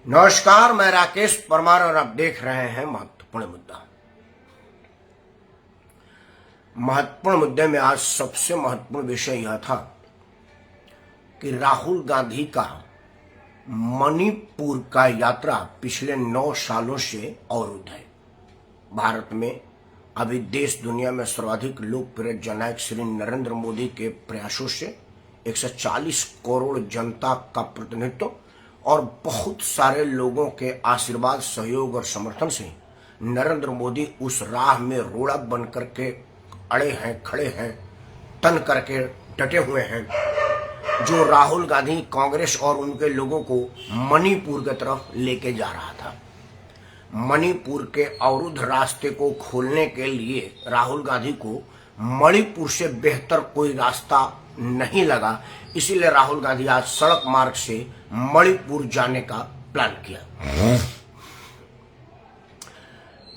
नमस्कार, मैं राकेश परमार और आप देख रहे हैं महत्वपूर्ण मुद्दा। महत्वपूर्ण मुद्दे में आज सबसे महत्वपूर्ण विषय यह था कि राहुल गांधी का मणिपुर का यात्रा पिछले 9 सालों से अवरुद्ध है। भारत में अभी देश दुनिया में सर्वाधिक लोकप्रिय जननायक श्री नरेंद्र मोदी के प्रयासों से 140 करोड़ जनता का प्रतिनिधित्व और बहुत सारे लोगों के आशीर्वाद, सहयोग और समर्थन से नरेंद्र मोदी उस राह में रोड़ा बन करके अड़े हैं, खड़े हैं, तन करके डटे हुए हैं, जो राहुल गांधी, कांग्रेस और उनके लोगों को मणिपुर की तरफ लेके जा रहा था। मणिपुर के अवरुद्ध रास्ते को खोलने के लिए राहुल गांधी को मणिपुर से बेहतर कोई रास्ता नहीं लगा, इसीलिए राहुल गांधी आज सड़क मार्ग से मणिपुर जाने का प्लान किया।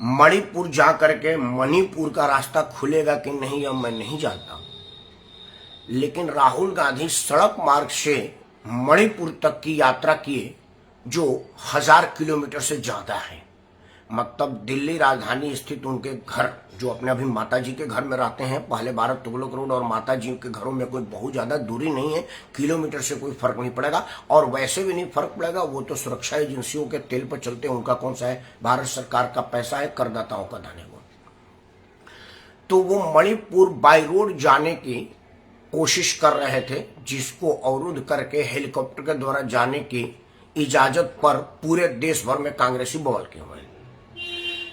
मणिपुर जा करके मणिपुर का रास्ता खुलेगा कि नहीं यह मैं नहीं जानता, लेकिन राहुल गांधी सड़क मार्ग से मणिपुर तक की यात्रा किए, जो 1000 किलोमीटर से ज्यादा है। मतलब दिल्ली राजधानी स्थित उनके घर, जो अपने अभी माता जी के घर में रहते हैं, पहले भारत तुगलक रोड और माता जी के घरों में कोई बहुत ज्यादा दूरी नहीं है, किलोमीटर से कोई फर्क नहीं पड़ेगा और वैसे भी नहीं फर्क पड़ेगा। वो तो सुरक्षा एजेंसियों के तेल पर चलते हैं, उनका कौन सा है, भारत सरकार का पैसा है, करदाताओं का धन है वो। तो वो मणिपुर बाय रोड जाने की कोशिश कर रहे थे, जिसको अवरुद्ध करके हेलीकॉप्टर के द्वारा जाने की इजाजत पर पूरे देश भर में कांग्रेसी बवाल किए हुए हैं।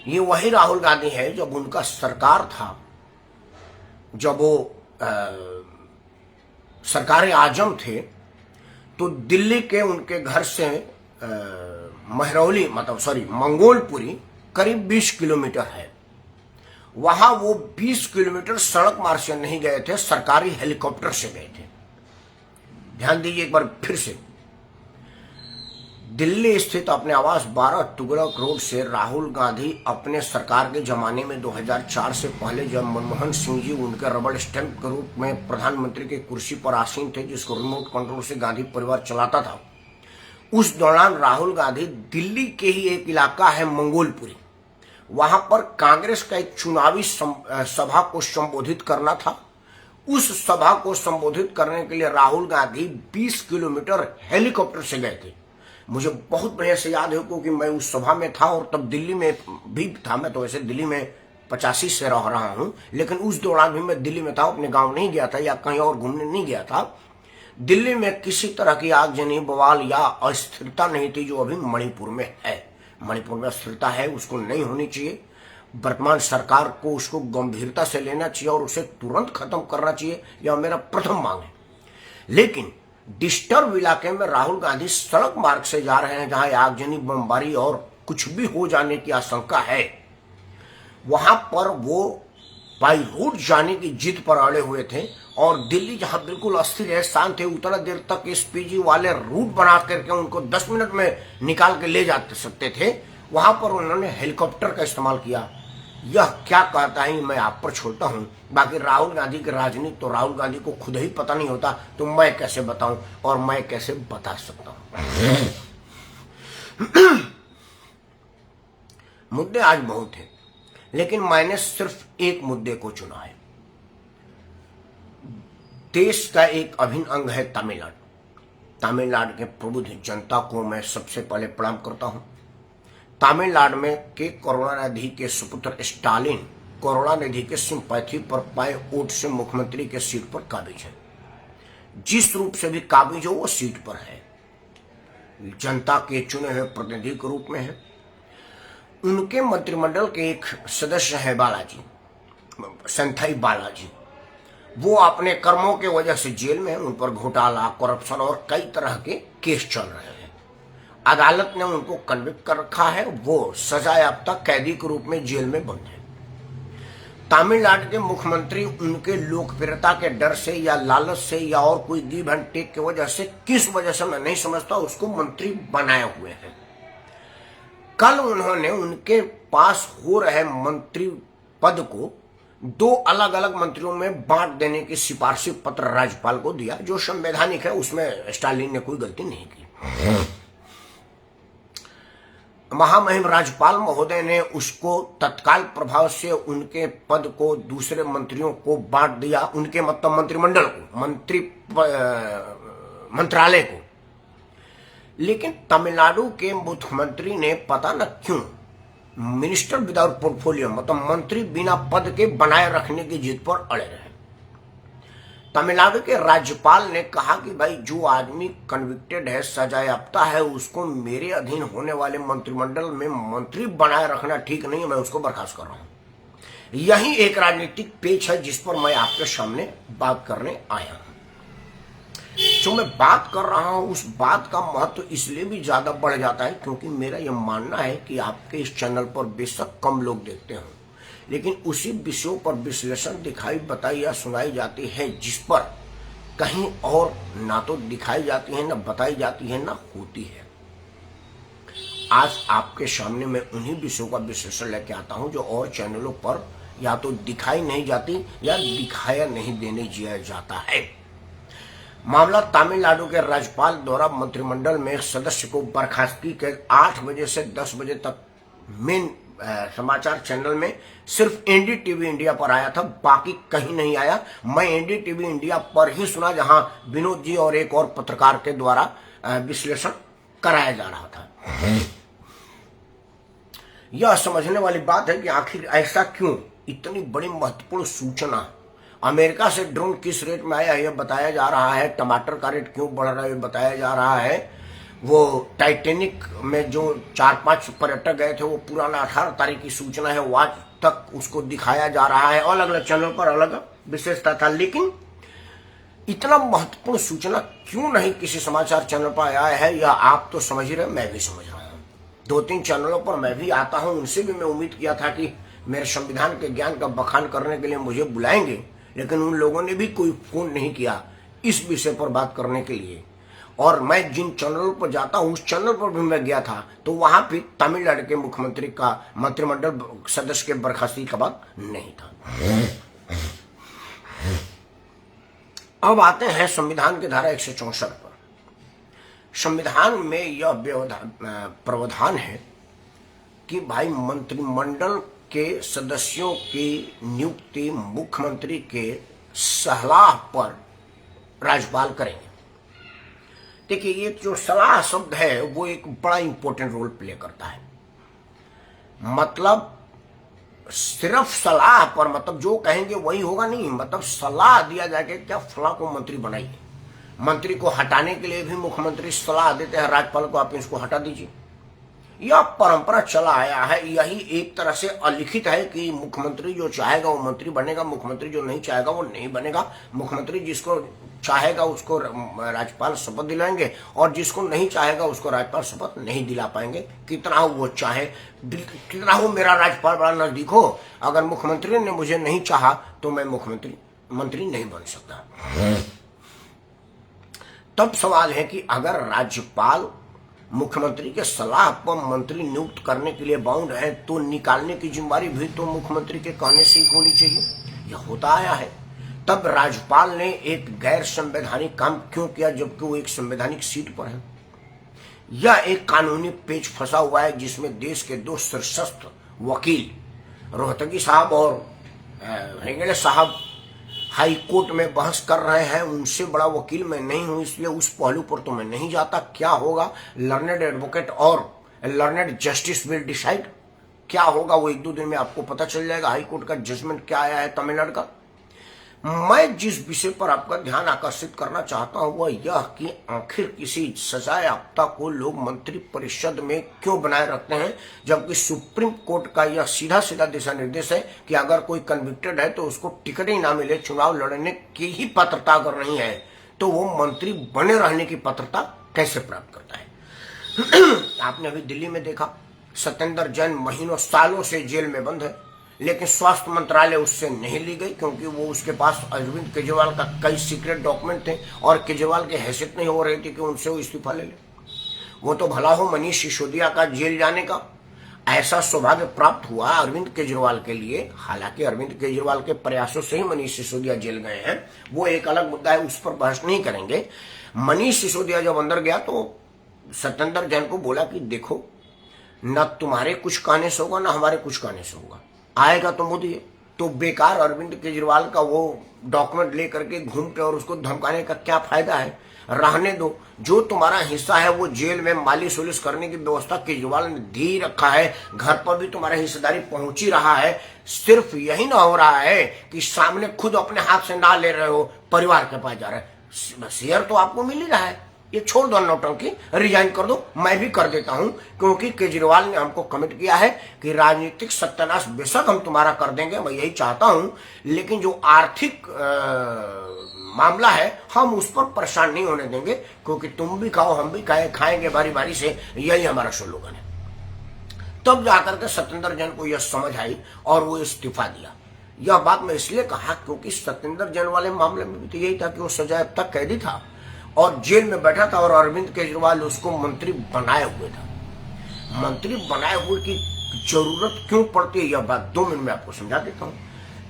ये वही राहुल गांधी है जब उनका सरकार था, जब वो सरकार आजम थे, तो दिल्ली के उनके घर से महरौली मंगोलपुरी करीब 20 किलोमीटर है। वहां वो 20 किलोमीटर सड़क मार्ग से नहीं गए थे, सरकारी हेलीकॉप्टर से गए थे। ध्यान दीजिए एक बार फिर से, दिल्ली स्थित अपने आवास 12 तुगलक रोड से राहुल गांधी अपने सरकार के जमाने में 2004 से पहले, जब मनमोहन सिंह जी उनके रबड़ स्टैंप के रूप में प्रधानमंत्री की कुर्सी पर आसीन थे, जिसको रिमोट कंट्रोल से गांधी परिवार चलाता था, उस दौरान राहुल गांधी दिल्ली के ही एक इलाका है मंगोलपुरी, वहां पर कांग्रेस का एक चुनावी सभा को संबोधित करना था। उस सभा को संबोधित करने के लिए राहुल गांधी 20 किलोमीटर हेलीकॉप्टर से गए थे। मुझे बहुत बढ़िया से याद है, क्योंकि मैं उस सभा में था और तब दिल्ली में भी था। मैं तो वैसे दिल्ली में 85 से रह रहा हूं, लेकिन उस दौरान भी मैं दिल्ली में था, अपने गांव नहीं गया था या कहीं और घूमने नहीं गया था। दिल्ली में किसी तरह की आगजनी, बवाल या अस्थिरता नहीं थी, जो अभी मणिपुर में है। मणिपुर में अस्थिरता है, उसको नहीं होनी चाहिए। वर्तमान सरकार को उसको गंभीरता से लेना चाहिए और उसे तुरंत खत्म करना चाहिए, यह मेरा प्रथम मांग है। लेकिन डिस्टर्ब इलाके में राहुल गांधी सड़क मार्ग से जा रहे हैं, जहां आगजनी, बमबारी और कुछ भी हो जाने की आशंका है। वहां पर वो बाई रोड जाने की जिद पर अड़े हुए थे और दिल्ली जहां बिल्कुल अस्थिर है, शांत है, उतना देर तक एसपीजी वाले रूट बना करके उनको 10 मिनट में निकाल के ले जा सकते थे, वहां पर उन्होंने हेलीकॉप्टर का इस्तेमाल किया। यह क्या कहता है मैं आप पर छोड़ता हूं। बाकी राहुल गांधी की राजनीति तो राहुल गांधी को खुद ही पता नहीं होता, तो मैं कैसे बताऊं और मैं कैसे बता सकता हूं। मुद्दे आज बहुत हैं, लेकिन मैंने सिर्फ एक मुद्दे को चुना है। देश का एक अभिन्न अंग है तमिलनाडु। तमिलनाडु के प्रबुद्ध जनता को मैं सबसे पहले प्रणाम करता हूं। तमिलनाडु में के करुणानिधि के सुपुत्र स्टालिन करुणानिधि के सिंपैथी पर पाए वोट से मुख्यमंत्री के सीट पर काबिज है। जिस रूप से भी काबिज हो, वो सीट पर है, जनता के चुने हुए प्रतिनिधि के रूप में है। उनके मंत्रिमंडल के एक सदस्य है बालाजी, संथाई बालाजी। वो अपने कर्मों के वजह से जेल में है। उन पर घोटाला, करप्शन और कई तरह के केस चल रहे हैं। अदालत ने उनको कन्विक्ट कर रखा है, वो सजायाफ्ता कैदी के रूप में जेल में बंद है। तमिलनाडु के मुख्यमंत्री उनके लोकप्रियता के डर से या लालच से या और कोई गिव एंड टेक की वजह से, किस वजह से मैं नहीं समझता, उसको मंत्री बनाए हुए हैं। कल उन्होंने उनके पास हो रहे मंत्री पद को 2 अलग अलग मंत्रियों में बांट देने की सिफारिशी पत्र राज्यपाल को दिया, जो संवैधानिक है, उसमें स्टालिन ने कोई गलती नहीं की। महामहिम राज्यपाल महोदय ने उसको तत्काल प्रभाव से उनके पद को दूसरे मंत्रियों को बांट दिया, उनके मतलब मंत्रिमंडल को, मंत्रालय को। लेकिन तमिलनाडु के मुख्यमंत्री ने पता न क्यों मिनिस्टर विदाउट पोर्टफोलियो मतलब मंत्री बिना पद के बनाए रखने की जिद पर अड़े रहे। तमिलनाडु के राज्यपाल ने कहा कि भाई जो आदमी कन्विक्टेड है, सजायाफ्ता है, उसको मेरे अधीन होने वाले मंत्रिमंडल में मंत्री बनाए रखना ठीक नहीं है, मैं उसको बर्खास्त कर रहा हूं। यही एक राजनीतिक पेच है जिस पर मैं आपके सामने बात करने आया हूं। जो मैं बात कर रहा हूं उस बात का महत्व इसलिए भी ज्यादा बढ़ जाता है क्योंकि मेरा यह मानना है कि आपके इस चैनल पर बेशक कम लोग देखते हों, लेकिन उसी विषयों पर विश्लेषण दिखाई बताई या सुनाई जाती है जिस पर कहीं और ना तो दिखाई जाती है, ना बताई जाती है, ना होती है। आज आपके सामने मैं उन्हीं विषयों का विश्लेषण लेके आता हूं जो और चैनलों पर या तो दिखाई नहीं जाती या दिखाया नहीं देने दिया जाता है। मामला तमिलनाडु के राज्यपाल द्वारा मंत्रिमंडल में सदस्य को बर्खास्तगी के 8 बजे से 10 बजे तक मेन समाचार चैनल में सिर्फ एनडीटीवी इंडिया पर आया था, बाकी कहीं नहीं आया। मैं एनडीटीवी इंडिया पर ही सुना जहां विनोद जी और एक और पत्रकार के द्वारा विश्लेषण कराया जा रहा था। यह समझने वाली बात है कि आखिर ऐसा क्यों, इतनी बड़ी महत्वपूर्ण सूचना अमेरिका से ड्रोन किस रेट में आया यह बताया जा रहा है, टमाटर का रेट क्यों बढ़ रहा है बताया जा रहा है, वो टाइटेनिक में जो 4-5 पर्यटक गए थे वो पुराना 18 तारीख की सूचना है, वो आज तक उसको दिखाया जा रहा है। अलग अलग चैनल पर अलग विशेषता था, लेकिन इतना महत्वपूर्ण सूचना क्यों नहीं किसी समाचार चैनल पर आया है यह आप तो समझ ही रहे, मैं भी समझ रहा हूँ। 2-3 चैनलों पर मैं भी आता हूँ, उनसे भी मैं उम्मीद किया था कि मेरे संविधान के ज्ञान का बखान करने के लिए मुझे बुलाएंगे, लेकिन उन लोगों ने भी कोई फोन नहीं किया इस विषय पर बात करने के लिए। और मैं जिन चैनलों पर जाता हूं उस चैनल पर भी मैं गया था तो वहां भी तमिलनाडु के मुख्यमंत्री का मंत्रिमंडल सदस्य के बर्खास्तगी का बात नहीं था। अब आते हैं संविधान की धारा 164 पर। संविधान में यह प्रावधान है कि भाई मंत्रिमंडल के सदस्यों की नियुक्ति मुख्यमंत्री के सलाह पर राज्यपाल करेंगे। देखिए, ये जो सलाह शब्द है वो एक बड़ा इंपॉर्टेंट रोल प्ले करता है। मतलब सिर्फ सलाह पर, मतलब जो कहेंगे वही होगा नहीं, मतलब सलाह दिया जाएगा क्या फला को मंत्री बनाइए। मंत्री को हटाने के लिए भी मुख्यमंत्री सलाह देते हैं राज्यपाल को, आप इसको हटा दीजिए। यह परंपरा चला आया है, यही एक तरह से अलिखित है कि मुख्यमंत्री जो चाहेगा वो मंत्री बनेगा, मुख्यमंत्री जो नहीं चाहेगा वो नहीं बनेगा। मुख्यमंत्री जिसको चाहेगा उसको राज्यपाल शपथ दिलाएंगे और जिसको नहीं चाहेगा उसको राज्यपाल शपथ नहीं दिला पाएंगे, कितना हो वो चाहे, कितना हो मेरा राज्यपाल बड़ा नजदीक हो। अगर मुख्यमंत्री ने मुझे नहीं चाहा तो मैं मंत्री नहीं बन सकता। तब सवाल है कि अगर राज्यपाल मुख्यमंत्री के सलाह पर मंत्री नियुक्त करने के लिए बाउंड है तो निकालने की जिम्मेदारी भी तो मुख्यमंत्री के कहने से ही होनी चाहिए। यह होता आया है। तब राज्यपाल ने एक गैर संवैधानिक काम क्यों किया जबकि वो एक संवैधानिक सीट पर है। यह एक कानूनी पेच फंसा हुआ है जिसमें देश के 2 शीर्षस्थ वकील रोहतगी साहब और हेगड़े साहब हाई कोर्ट में बहस कर रहे हैं। उनसे बड़ा वकील मैं नहीं हूं, इसलिए उस पहलू पर तो मैं नहीं जाता। क्या होगा, लर्नेड एडवोकेट और लर्नेड जस्टिस विल डिसाइड। क्या होगा वो 1-2 दिन में आपको पता चल जाएगा। हाई कोर्ट का जजमेंट क्या आया है तमिलनाडु का। मैं जिस विषय पर आपका ध्यान आकर्षित करना चाहता हूं वह यह कि आखिर किसी सजायाफ्ता को लोग मंत्री परिषद में क्यों बनाए रखते हैं, जबकि सुप्रीम कोर्ट का यह सीधा सीधा दिशा निर्देश है कि अगर कोई कन्विक्टेड है तो उसको टिकट ही ना मिले, चुनाव लड़ने की ही पात्रता अगर नहीं है तो वो मंत्री बने रहने की पात्रता कैसे प्राप्त करता है। आपने अभी दिल्ली में देखा, सत्येंद्र जैन महीनों सालों से जेल में बंद है, लेकिन स्वास्थ्य मंत्रालय उससे नहीं ली गई क्योंकि वो उसके पास अरविंद केजरीवाल का कई सीक्रेट डॉक्यूमेंट थे और केजरीवाल की हैसियत नहीं हो रही थी कि उनसे वो इस्तीफा ले ले। वो तो भला हो मनीष सिसोदिया का जेल जाने का, ऐसा सौभाग्य प्राप्त हुआ अरविंद केजरीवाल के लिए। हालांकि अरविंद केजरीवाल के प्रयासों से ही मनीष सिसोदिया जेल गए हैं, वो एक अलग मुद्दा है, उस पर बहस नहीं करेंगे। मनीष सिसोदिया जब अंदर गया तो सत्येंद्र जैन को बोला कि देखो न तुम्हारे कुछ कहने से होगा, न हमारे कुछ कहने से होगा। आएगा तो मोदी है। तो बेकार अरविंद केजरीवाल का वो डॉक्यूमेंट लेकर के घूम के और उसको धमकाने का क्या फायदा है? रहने दो। जो तुम्हारा हिस्सा है वो जेल में मालिश उलिश करने की व्यवस्था केजरीवाल ने दे रखा है। घर पर भी तुम्हारा हिस्सेदारी पहुंच ही रहा है। सिर्फ यही ना हो रहा है कि सामने खुद अपने हाथ से ना ले रहे हो, परिवार के पास जा रहे हैं। शेयर तो आपको मिल ही रहा है। ये छोड़ दो नौटंकी, रिजाइन कर दो। मैं भी कर देता हूं, क्योंकि केजरीवाल ने हमको कमिट किया है कि राजनीतिक सत्यानाश बेशक हम तुम्हारा कर देंगे, मैं यही चाहता हूं, लेकिन जो आर्थिक मामला है हम उस पर परेशान नहीं होने देंगे, क्योंकि तुम भी खाओ हम भी खाएंगे बारी बारी से, यही हमारा स्लोगन है। तब जाकर के सत्येंद्र जैन को यह समझ आई और वो इस्तीफा दिया। यह बात मैं इसलिए कहा क्योंकि सत्येंद्र जैन वाले मामले में भी तो यही था कि वो सजा अब तक कैदी था और जेल में बैठा था, और अरविंद केजरीवाल उसको मंत्री बनाए हुए था। मंत्री बनाए हुए की जरूरत क्यों पड़ती है, यह बात 2 मिनट में आपको समझा देता हूं।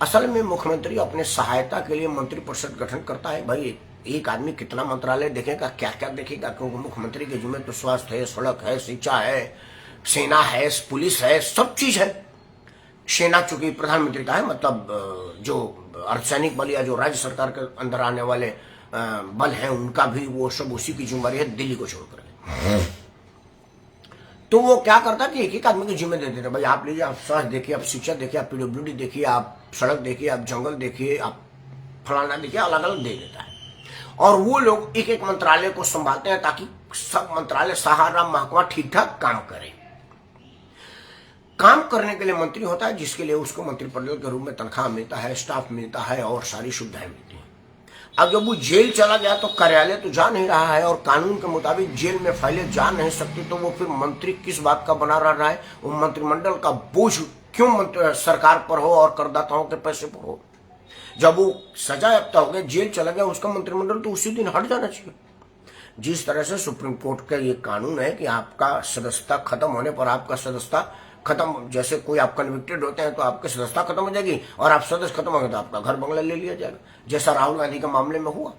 असल में मुख्यमंत्री अपने सहायता के लिए मंत्रिपरिषद गठन करता है। भाई एक आदमी कितना मंत्रालय देखेगा, क्या क्या देखेगा, क्योंकि मुख्यमंत्री के जिम्मे तो स्वास्थ्य है, सड़क है, शिक्षा है, सेना है, पुलिस है, सब चीज है। सेना चूंकि प्रधानमंत्री का है, मतलब जो अर्धसैनिक बल या जो राज्य सरकार के अंदर आने वाले बल हैं उनका भी वो सब उसी की जिम्मेदारी है, दिल्ली को छोड़कर। तो वो क्या करता कि एक एक आदमी की जिम्मे दे देते, भाई आप लीजिए, आप स्वास्थ्य देखिए, आप शिक्षा देखिए, आप पीडब्ल्यूडी देखिए, आप सड़क देखिए, आप जंगल देखिए, आप फलाना देखिए, अलग अलग दे देता है। और वो लोग एक एक मंत्रालय को संभालते हैं ताकि सब मंत्रालय सहारा महकमा ठीक ठाक काम करे। काम करने के लिए मंत्री होता है, जिसके लिए उसको मंत्रिपरिषद के रूप में तनख्वाह मिलता है, स्टाफ मिलता है और सारी सुविधाएं मिलती हैं। अब जब वो जेल चला गया तो कार्यालय तो जा नहीं रहा है, और कानून के मुताबिक जेल में फाइलें जा नहीं सकती, तो वो फिर मंत्री किस बात का बना रहा है? वो मंत्रिमंडल का बोझ क्यों सरकार पर हो और करदाताओं के पैसे पर हो? जब वो सजा याफ्ता हो गया, जेल चला गया, उसका मंत्रिमंडल तो उसी दिन हट जाना चाहिए। जिस तरह से सुप्रीम कोर्ट का ये कानून है कि आपका सदस्यता खत्म होने पर आपका सदस्यता खत्म, जैसे कोई आप कन्विक्टेड होते हैं तो आपकी सदस्यता खत्म हो जाएगी, और आप सदस्य खत्म हो गए तो आपका घर बंगला ले लिया जाएगा, जैसा राहुल गांधी के मामले में हुआ।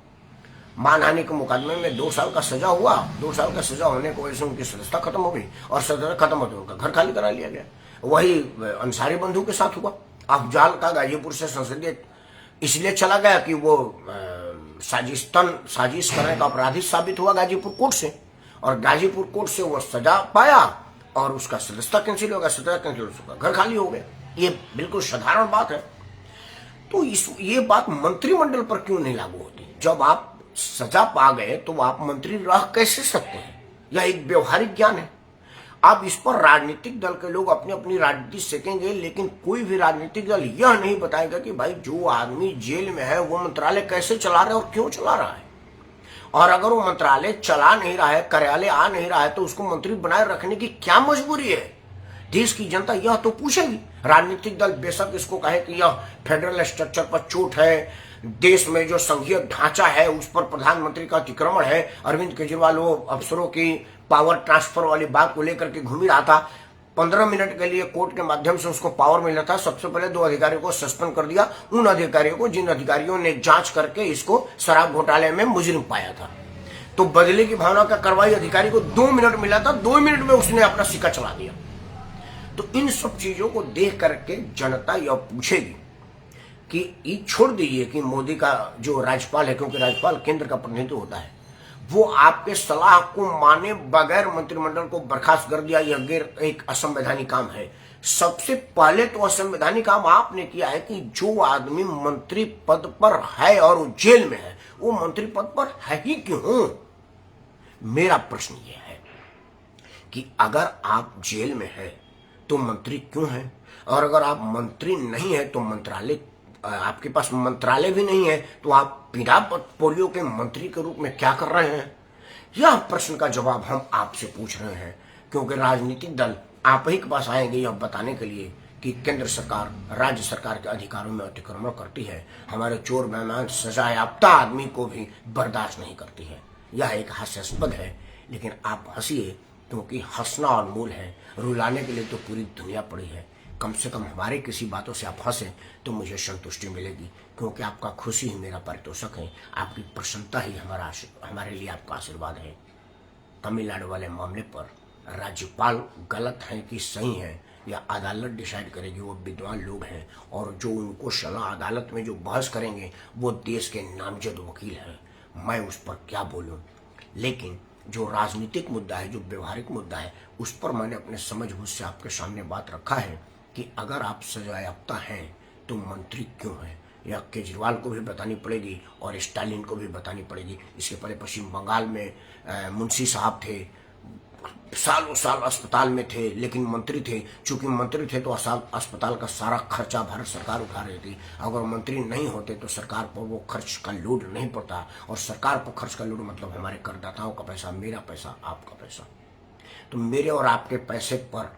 मानहानि के मुकदमे में 2 साल का सजा हुआ। 2 साल का सजा होने की वजह से उनकी सदस्यता खत्म हो गई, और सदस्यता खत्म होते उनका घर खाली करा लिया गया। वही अंसारी बंधु के साथ हुआ। अफजाल का गाजीपुर से संसदीय इसलिए चला गया कि वो साजिश करने का अपराधी साबित हुआ गाजीपुर कोर्ट से, और गाजीपुर कोर्ट से वो सजा पाया और उसका सदस्यता कैंसिल हो गया, सजा कैंसिल हो गया, घर खाली हो गया। ये बिल्कुल साधारण बात है। तो ये बात मंत्रिमंडल पर क्यों नहीं लागू होती? जब आप सजा पा गए तो आप मंत्री रह कैसे सकते हैं? यह एक व्यवहारिक ज्ञान है। अब इस पर राजनीतिक दल के लोग अपनी अपनी राजनीति सेकेंगे, लेकिन कोई भी राजनीतिक दल यह नहीं बताएगा कि भाई जो आदमी जेल में है वो मंत्रालय कैसे चला रहा है और क्यों चला रहा है। और अगर वो मंत्रालय चला नहीं रहा है, कार्यालय आ नहीं रहा है, तो उसको मंत्री बनाए रखने की क्या मजबूरी है? देश की जनता यह तो पूछेगी। राजनीतिक दल बेशक इसको कहे कि यह फेडरल स्ट्रक्चर पर चोट है, देश में जो संघीय ढांचा है उस पर प्रधानमंत्री का अतिक्रमण है। अरविंद केजरीवाल वो अफसरों की पावर ट्रांसफर वाली बात को लेकर के घूम ही रहा था। 15 मिनट के लिए कोर्ट के माध्यम से उसको पावर मिला था। सबसे पहले 2 अधिकारियों को सस्पेंड कर दिया, उन अधिकारियों को जिन अधिकारियों ने जांच करके इसको शराब घोटाले में मुजरिम पाया था। तो बदले की भावना का कार्रवाई अधिकारी को 2 मिनट मिला था, 2 मिनट में उसने अपना सिक्का चला दिया। तो इन सब चीजों को देख करके जनता यह पूछेगी कि ये छोड़ दीजिए कि मोदी का जो राज्यपाल है, क्योंकि राज्यपाल केंद्र का प्रतिनिधित्व होता है, वो आपके सलाह को माने बगैर मंत्रिमंडल को बर्खास्त कर दिया, यह एक असंवैधानिक काम है। सबसे पहले तो असंवैधानिक काम आपने किया है कि जो आदमी मंत्री पद पर है और वो जेल में है, वो मंत्री पद पर है ही क्यों? मेरा प्रश्न यह है कि अगर आप जेल में है तो मंत्री क्यों है? और अगर आप मंत्री नहीं है तो मंत्रालय, आपके पास मंत्रालय भी नहीं है, तो आप बिना पोलियो के मंत्री के रूप में क्या कर रहे हैं? यह प्रश्न का जवाब हम आपसे पूछ रहे हैं, क्योंकि राजनीतिक दल आप ही के पास आएंगे यह बताने के लिए कि केंद्र सरकार राज्य सरकार के अधिकारों में अतिक्रमण करती है, हमारे चोर बेईमान सजा याफ्ता आदमी को भी बर्दाश्त नहीं करती है। यह एक हास्यास्पद है, लेकिन आप हंसिए, क्योंकि हंसना अनमोल है, रुलाने के लिए तो पूरी दुनिया पड़ी है। कम से कम हमारे किसी बातों से आप हंसें तो मुझे संतुष्टि मिलेगी, क्योंकि आपका खुशी ही मेरा पारितोषिक है, आपकी प्रसन्नता ही हमारे लिए आपका आशीर्वाद है। तमिलनाडु वाले मामले पर राज्यपाल गलत हैं कि सही हैं या अदालत डिसाइड करेगी। वो विद्वान लोग हैं और जो उनको सलाह अदालत में जो बहस करेंगे वो देश के नामजद वकील हैं। मैं उस पर क्या बोलूं, लेकिन जो राजनीतिक मुद्दा है, जो व्यवहारिक मुद्दा है, उस पर मैंने अपने समझ-बूझ से आपके सामने बात रखा है कि अगर आप सजायाफ्ता हैं तो मंत्री क्यों हैं। यह केजरीवाल को भी बतानी पड़ेगी और स्टालिन को भी बतानी पड़ेगी। इसके पहले पश्चिम बंगाल में मुंशी साहब थे, सालों साल अस्पताल में थे लेकिन मंत्री थे। चूंकि मंत्री थे तो अस्पताल का सारा खर्चा भारत सरकार उठा रही थी। अगर मंत्री नहीं होते तो सरकार पर वो खर्च का लोड नहीं पड़ता, और सरकार पर खर्च का लोड मतलब हमारे करदाताओं का पैसा, मेरा पैसा, आपका पैसा। तो मेरे और आपके पैसे पर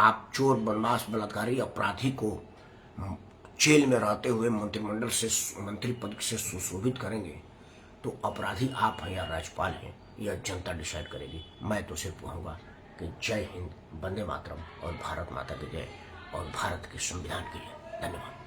आप चोर, बदमाश, बलात्कारी, अपराधी को जेल में रहते हुए मंत्रिमंडल से, मंत्री पद से सुशोभित करेंगे तो अपराधी आप हैं या राज्यपाल हैं, यह जनता डिसाइड करेगी। मैं तो सिर्फ कहूँगा कि जय हिंद, वंदे मातरम और भारत माता की जय और भारत के संविधान की जय। धन्यवाद।